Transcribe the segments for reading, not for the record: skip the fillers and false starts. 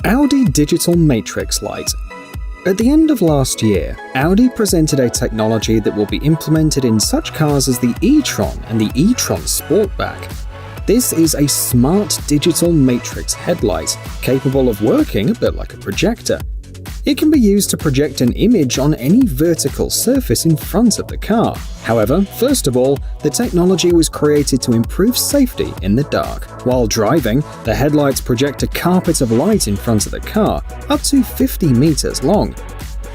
Audi Digital Matrix Light. At the end of last year, Audi presented a technology that will be implemented in such cars as the e-tron and the e-tron Sportback. This is a smart digital matrix headlight, capable of working a bit like a projector. It can be used to project an image on any vertical surface in front of the car. However, first of all, the technology was created to improve safety in the dark. While driving, the headlights project a carpet of light in front of the car, up to 50 meters long.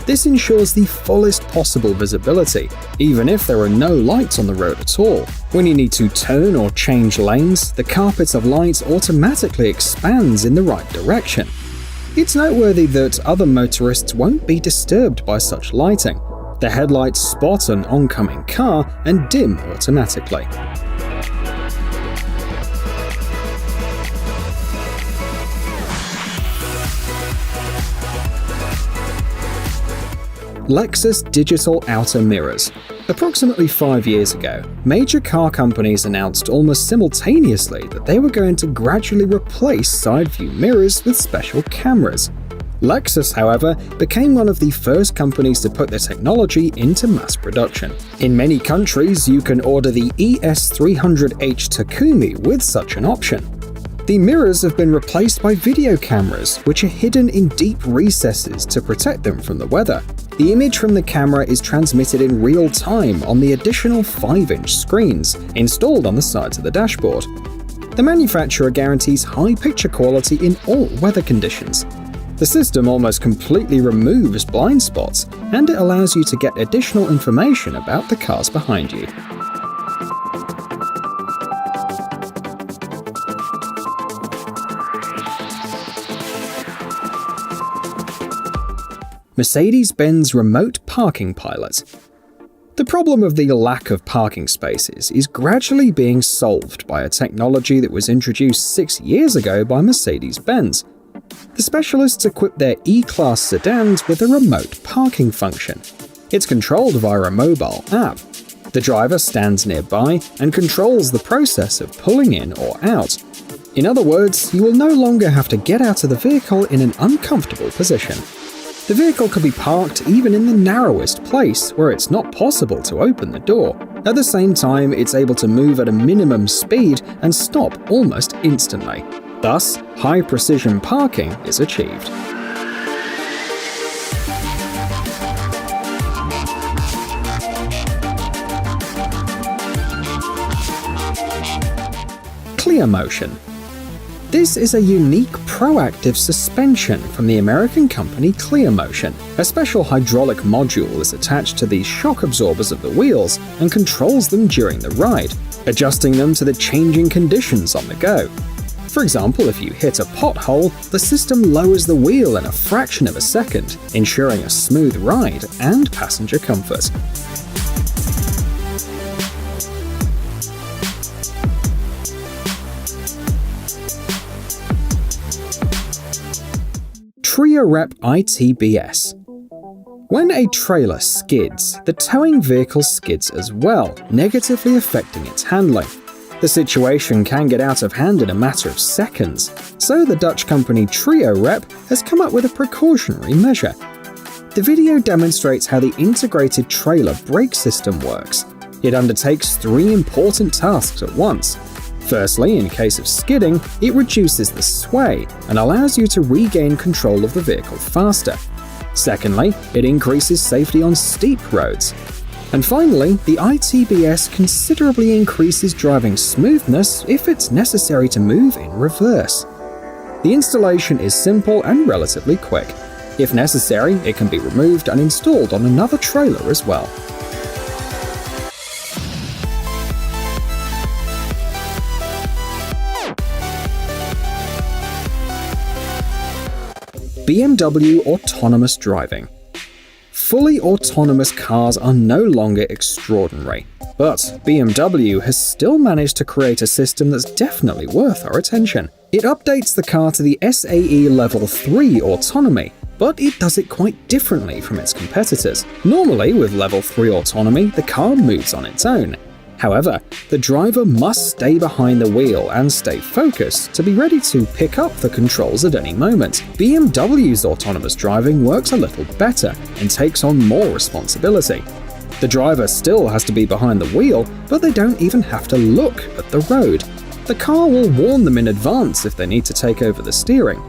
This ensures the fullest possible visibility, even if there are no lights on the road at all. When you need to turn or change lanes, the carpet of light automatically expands in the right direction. It's noteworthy that other motorists won't be disturbed by such lighting. The headlights spot an oncoming car and dim automatically. Lexus Digital Outer Mirrors. Approximately 5 years ago, major car companies announced almost simultaneously that they were going to gradually replace side view mirrors with special cameras. Lexus, however, became one of the first companies to put the technology into mass production. In many countries, you can order the ES300H Takumi with such an option. The mirrors have been replaced by video cameras, which are hidden in deep recesses to protect them from the weather. The image from the camera is transmitted in real time on the additional 5-inch screens installed on the sides of the dashboard. The manufacturer guarantees high picture quality in all weather conditions. The system almost completely removes blind spots, and it allows you to get additional information about the cars behind you. Mercedes-Benz Remote Parking Pilot. The problem of the lack of parking spaces is gradually being solved by a technology that was introduced 6 years ago by Mercedes-Benz. The specialists equip their E-Class sedans with a remote parking function. It's controlled via a mobile app. The driver stands nearby and controls the process of pulling in or out. In other words, you will no longer have to get out of the vehicle in an uncomfortable position. The vehicle can be parked even in the narrowest place where it's not possible to open the door. At the same time, it's able to move at a minimum speed and stop almost instantly. Thus, high-precision parking is achieved. Clear Motion. This is a unique proactive suspension from the American company Clear Motion. A special hydraulic module is attached to the shock absorbers of the wheels and controls them during the ride, adjusting them to the changing conditions on the go. For example, if you hit a pothole, the system lowers the wheel in a fraction of a second, ensuring a smooth ride and passenger comfort. Trio Rep ITBS. When a trailer skids, the towing vehicle skids as well, negatively affecting its handling. The situation can get out of hand in a matter of seconds, so the Dutch company Trio Rep has come up with a precautionary measure. The video demonstrates how the integrated trailer brake system works. It undertakes 3 important tasks at once. Firstly, in case of skidding, it reduces the sway and allows you to regain control of the vehicle faster. Secondly, it increases safety on steep roads. And finally, the ITBS considerably increases driving smoothness if it's necessary to move in reverse. The installation is simple and relatively quick. If necessary, it can be removed and installed on another trailer as well. BMW Autonomous Driving. Fully autonomous cars are no longer extraordinary, but BMW has still managed to create a system that's definitely worth our attention. It updates the car to the SAE Level 3 autonomy, but it does it quite differently from its competitors. Normally, with Level 3 autonomy, the car moves on its own. However, the driver must stay behind the wheel and stay focused to be ready to pick up the controls at any moment. BMW's autonomous driving works a little better and takes on more responsibility. The driver still has to be behind the wheel, but they don't even have to look at the road. The car will warn them in advance if they need to take over the steering.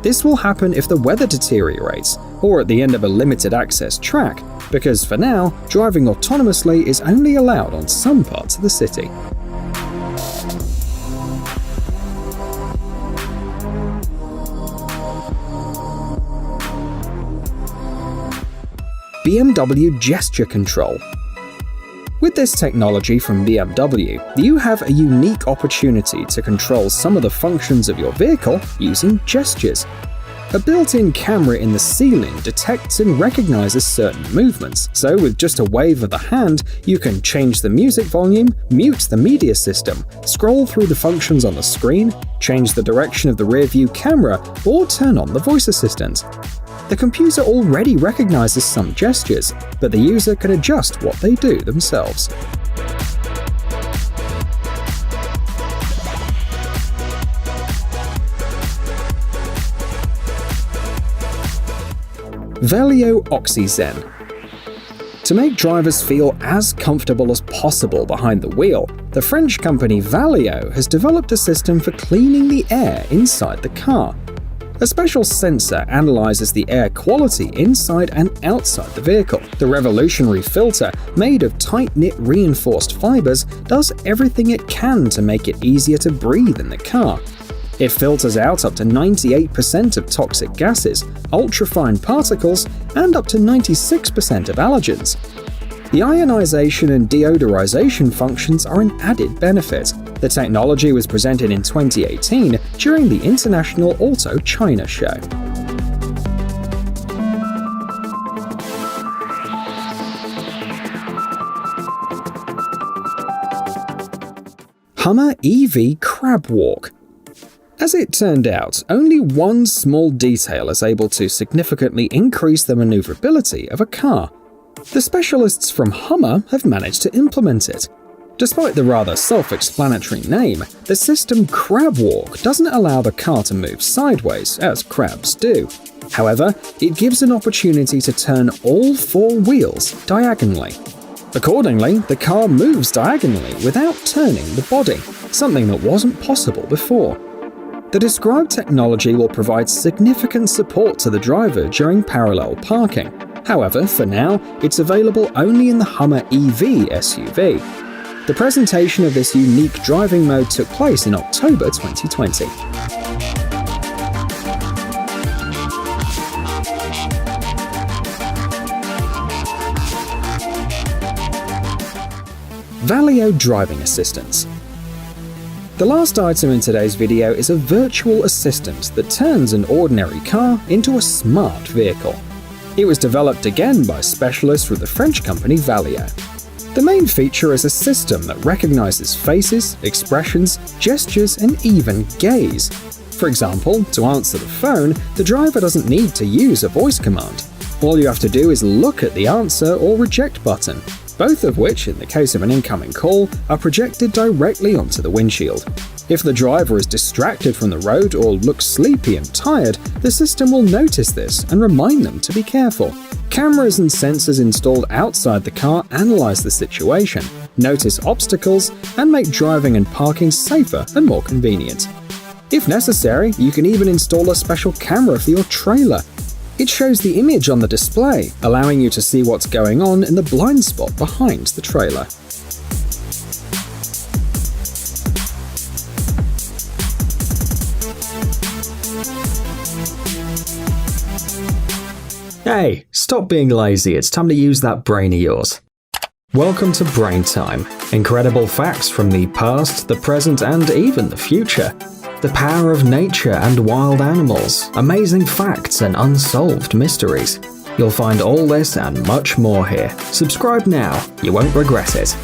This will happen if the weather deteriorates, or at the end of a limited access track, because for now, driving autonomously is only allowed on some parts of the city. BMW gesture control. With this technology from BMW, you have a unique opportunity to control some of the functions of your vehicle using gestures. A built-in camera in the ceiling detects and recognizes certain movements, so with just a wave of the hand, you can change the music volume, mute the media system, scroll through the functions on the screen, change the direction of the rear-view camera, or turn on the voice assistant. The computer already recognizes some gestures, but the user can adjust what they do themselves. Velio Oxyzen. To make drivers feel as comfortable as possible behind the wheel, the French company Valeo has developed a system for cleaning the air inside the car. A special sensor analyzes the air quality inside and outside the vehicle. The revolutionary filter, made of tight-knit reinforced fibers, does everything it can to make it easier to breathe in the car. It filters out up to 98% of toxic gases, ultrafine particles, and up to 96% of allergens. The ionization and deodorization functions are an added benefit. The technology was presented in 2018 during the International Auto China show. Hummer EV Crab Walk. As it turned out, only one small detail is able to significantly increase the maneuverability of a car. The specialists from Hummer have managed to implement it. Despite the rather self-explanatory name, the system Crab Walk doesn't allow the car to move sideways, as crabs do. However, it gives an opportunity to turn all four wheels diagonally. Accordingly, the car moves diagonally without turning the body, something that wasn't possible before. The described technology will provide significant support to the driver during parallel parking. However, for now, it's available only in the Hummer EV SUV. The presentation of this unique driving mode took place in October 2020. Valeo Driving Assistance. The last item in today's video is a virtual assistant that turns an ordinary car into a smart vehicle. It was developed again by specialists with the French company Valeo. The main feature is a system that recognizes faces, expressions, gestures, and even gaze. For example, to answer the phone, the driver doesn't need to use a voice command. All you have to do is look at the answer or reject button, both of which, in the case of an incoming call, are projected directly onto the windshield. If the driver is distracted from the road or looks sleepy and tired, the system will notice this and remind them to be careful. Cameras and sensors installed outside the car analyze the situation, notice obstacles, and make driving and parking safer and more convenient. If necessary, you can even install a special camera for your trailer. It shows the image on the display, allowing you to see what's going on in the blind spot behind the trailer. Hey, stop being lazy, it's time to use that brain of yours. Welcome to Brain Time. Incredible facts from the past, the present, and even the future. The power of nature and wild animals, amazing facts and unsolved mysteries. You'll find all this and much more here. Subscribe now, you won't regret it.